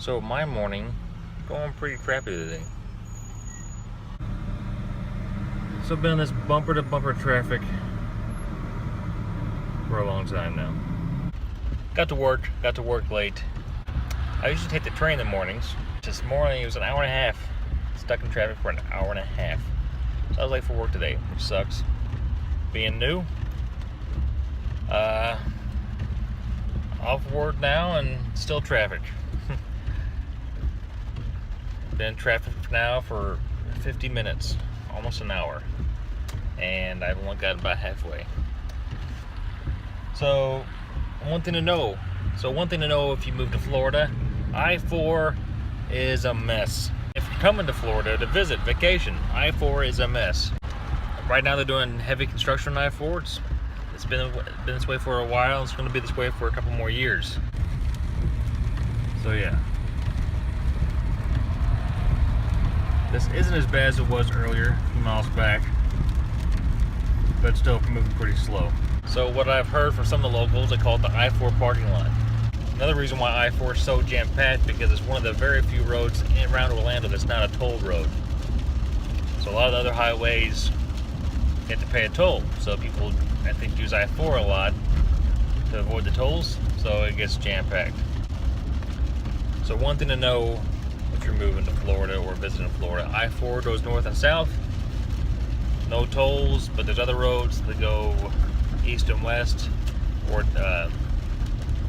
So my morning going pretty crappy today. So I've been in this bumper to bumper traffic for a long time now. Got to work late. I usually take the train in the mornings. This morning it was an hour and a half. Stuck in traffic for an hour and a half. So I was late for work today, which sucks. Being new. Off work now and still traffic. Been in traffic now for 50 minutes, almost an hour, and I've only gotten about halfway. So one thing to know if you move to Florida, I-4 is a mess. If you're coming to Florida to visit, vacation, I-4 is a mess. Right now they're doing heavy construction on I-4. It's been this way for a while. It's going to be this way for a couple more years. So yeah. This isn't as bad as it was earlier, a few miles back, but still moving pretty slow. So what I've heard from some of the locals, they call it the I-4 parking lot. Another reason why I-4 is so jam-packed, because it's one of the very few roads around Orlando that's not a toll road. So a lot of the other highways, you have to pay a toll. So people, I think, use I-4 a lot to avoid the tolls, so it gets jam-packed. So one thing to know if you're moving to Florida or visiting Florida, I-4 goes north and south, no tolls, but there's other roads that go east and west, or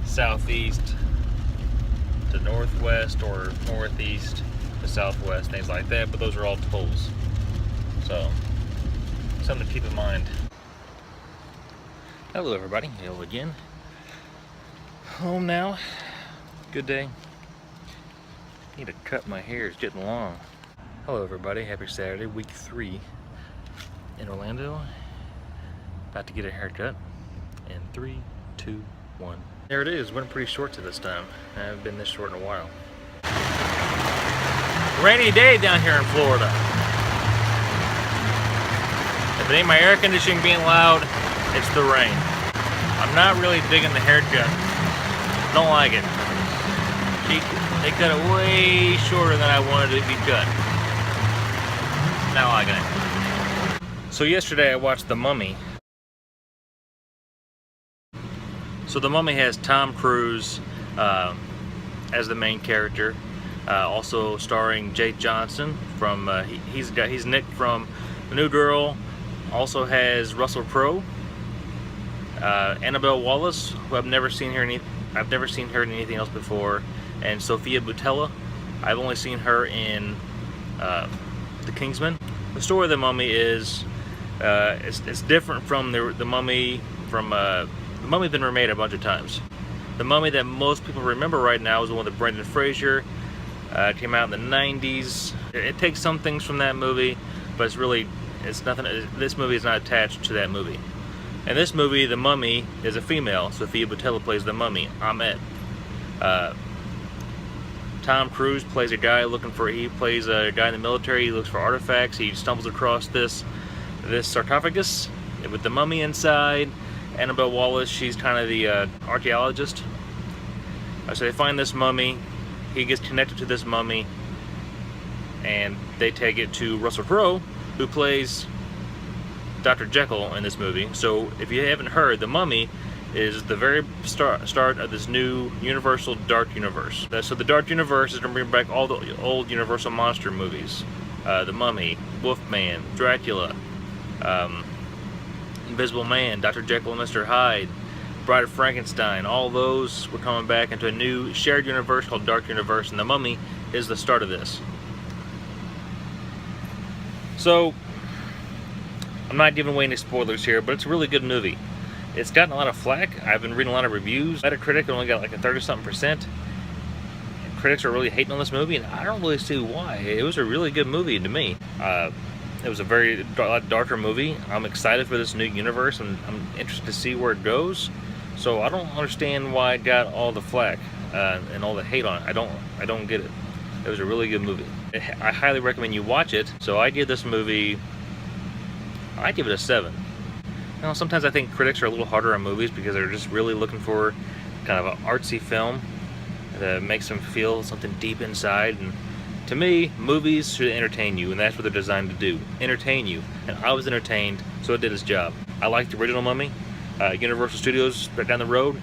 southeast to northwest, or northeast to southwest, things like that, but those are all tolls. So, something to keep in mind. Hello everybody, hello again. Home now, good day. Need to cut my hair, it's getting long. Hello everybody, happy Saturday, week 3 in Orlando. About to get a haircut in 3, 2, 1. There it is, went pretty short to this time. I haven't been this short in a while. Rainy day down here in Florida. If it ain't my air conditioning being loud, it's the rain. I'm not really digging the haircut. Don't like it. They cut it way shorter than I wanted it to be cut. Not liking it. So yesterday I watched The Mummy. So The Mummy has Tom Cruise as the main character, also starring Jake Johnson from he's Nick from The New Girl. Also has Russell Crowe, Annabelle Wallis, who I've never seen her in anything else before, and Sophia Boutella. I've only seen her in The Kingsman. The story of The Mummy is it's different from the Mummy from The Mummy's been remade a bunch of times. The Mummy that most people remember right now is the one with Brendan Fraser. Came out in the 90s. It takes some things from that movie, but it's nothing. This movie is not attached to that movie. In this movie, the Mummy is a female. Sophia Boutella plays the Mummy, Ahmet. Tom Cruise plays a guy he plays a guy in the military. He looks for artifacts. He stumbles across this sarcophagus with the mummy inside. Annabelle Wallis, she's kind of the archaeologist. So they find this mummy. He gets connected to this mummy, and they take it to Russell Crowe, who plays Dr. Jekyll in this movie. So if you haven't heard, The Mummy is the very start of this new Universal Dark Universe. So the Dark Universe is going to bring back all the old Universal monster movies. The Mummy, Wolfman, Dracula, Invisible Man, Dr. Jekyll and Mr. Hyde, Bride of Frankenstein. All those were coming back into a new shared universe called Dark Universe, and The Mummy is the start of this. So, I'm not giving away any spoilers here, but it's a really good movie. It's gotten a lot of flack. I've been reading a lot of reviews. Metacritic only got like a 30-something%. Critics are really hating on this movie, and I don't really see why. It was a really good movie to me. It was a lot darker movie. I'm excited for this new universe, and I'm interested to see where it goes. So I don't understand why it got all the flack and all the hate on it. I don't get it. It was a really good movie. I highly recommend you watch it. So I give this movie, I give it a 7. You know, sometimes I think critics are a little harder on movies because they're just really looking for kind of an artsy film. that makes them feel something deep inside. And to me, movies should entertain you, and that's what they're designed to do, entertain you. And I was entertained, so it did its job. I like the original Mummy. Universal Studios right down the road.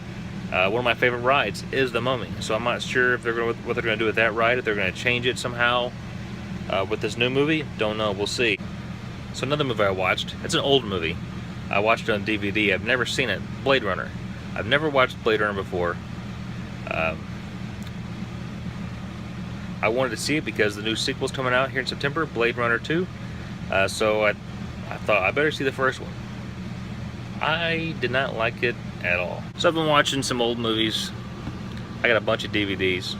One of my favorite rides is the Mummy. So I'm not sure if what they're going to do with that ride, if they're going to change it somehow with this new movie. Don't know, we'll see. So another movie I watched, it's an old movie. I watched it on DVD. I've never seen it. Blade Runner. I've never watched Blade Runner before. I wanted to see it because the new sequel's coming out here in September, Blade Runner 2. So I thought I better see the first one. I did not like it at all. So I've been watching some old movies. I got a bunch of DVDs.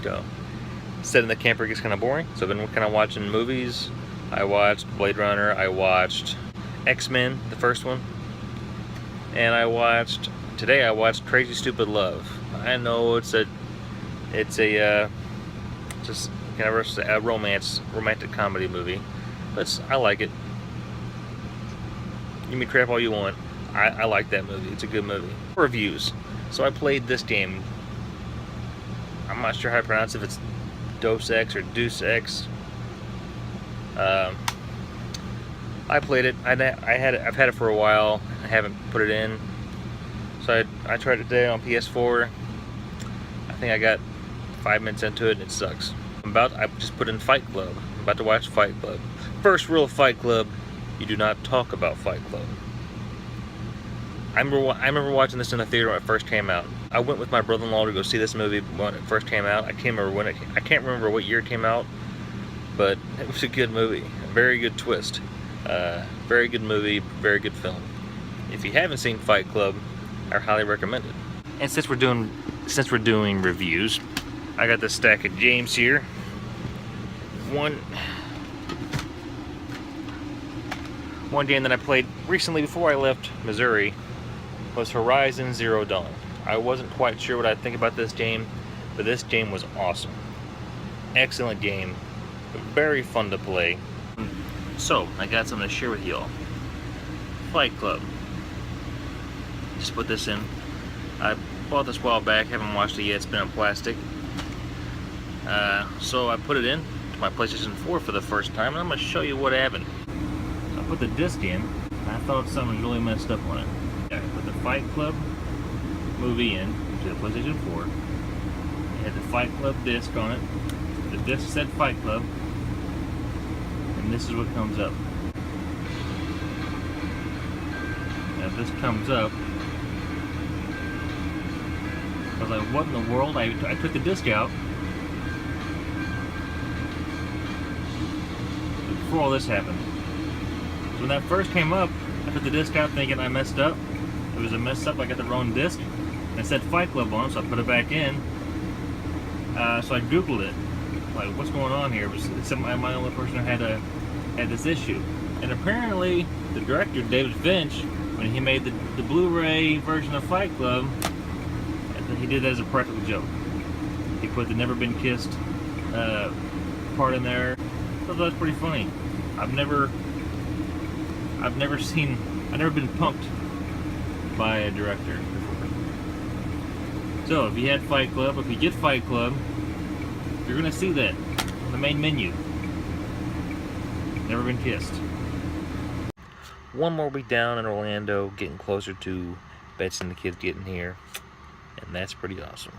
So sitting in the camper gets kind of boring, so I've been kind of watching movies. I watched Blade Runner. I watched X-Men, the first one, and today I watched Crazy Stupid Love. I know it's just kind of a romantic comedy movie, but I like it. You can crap all you want. I like that movie. It's a good movie. Reviews. So I played this game. I'm not sure how to pronounce it. If it's Dos Ex or Deuce X. I played it. I've had it for a while. I haven't put it in. So I tried it today on PS4. I think I got 5 minutes into it and it sucks. I just put in Fight Club. I'm about to watch Fight Club. First rule of Fight Club: you do not talk about Fight Club. I remember watching this in the theater when it first came out. I went with my brother-in-law to go see this movie when it first came out. I can't remember what year it came out, but it was a good movie. A very good twist. Very good movie. Very good film. If you haven't seen Fight Club, I highly recommend it. And since we're doing reviews, I got this stack of James here. One game that I played recently before I left Missouri was Horizon Zero Dawn. I wasn't quite sure what I'd think about this game, but this game was awesome. Excellent game, very fun to play. So, I got something to share with y'all. Fight Club. Just put this in. I bought this a while back, haven't watched it yet, it's been in plastic. So I put it in to my PlayStation 4 for the first time, and I'm going to show you what happened. So I put the disc in, and I thought something was really messed up on it. I put the Fight Club movie in to the PlayStation 4. It had the Fight Club disc on it. The disc said Fight Club, and this is what comes up. Now if this comes up, I was like, what in the world? I took the disc out before all this happened. So when that first came up, I took the disc out thinking I messed up. It was a mess up, I got the wrong disc. And it said Fight Club on it, so I put it back in. So I Googled it. Like, what's going on here? I'm the only person who had this issue. And apparently, the director, David Finch, when he made the Blu-ray version of Fight Club, he did that as a practical joke. He put the Never Been Kissed part in there. I thought that was pretty funny. I've never been punked by a director before. So if you had Fight Club, if you get Fight Club, you're gonna see that on the main menu. Never Been Kissed. One more week down in Orlando, getting closer to Betsy and the kids getting here, and that's pretty awesome.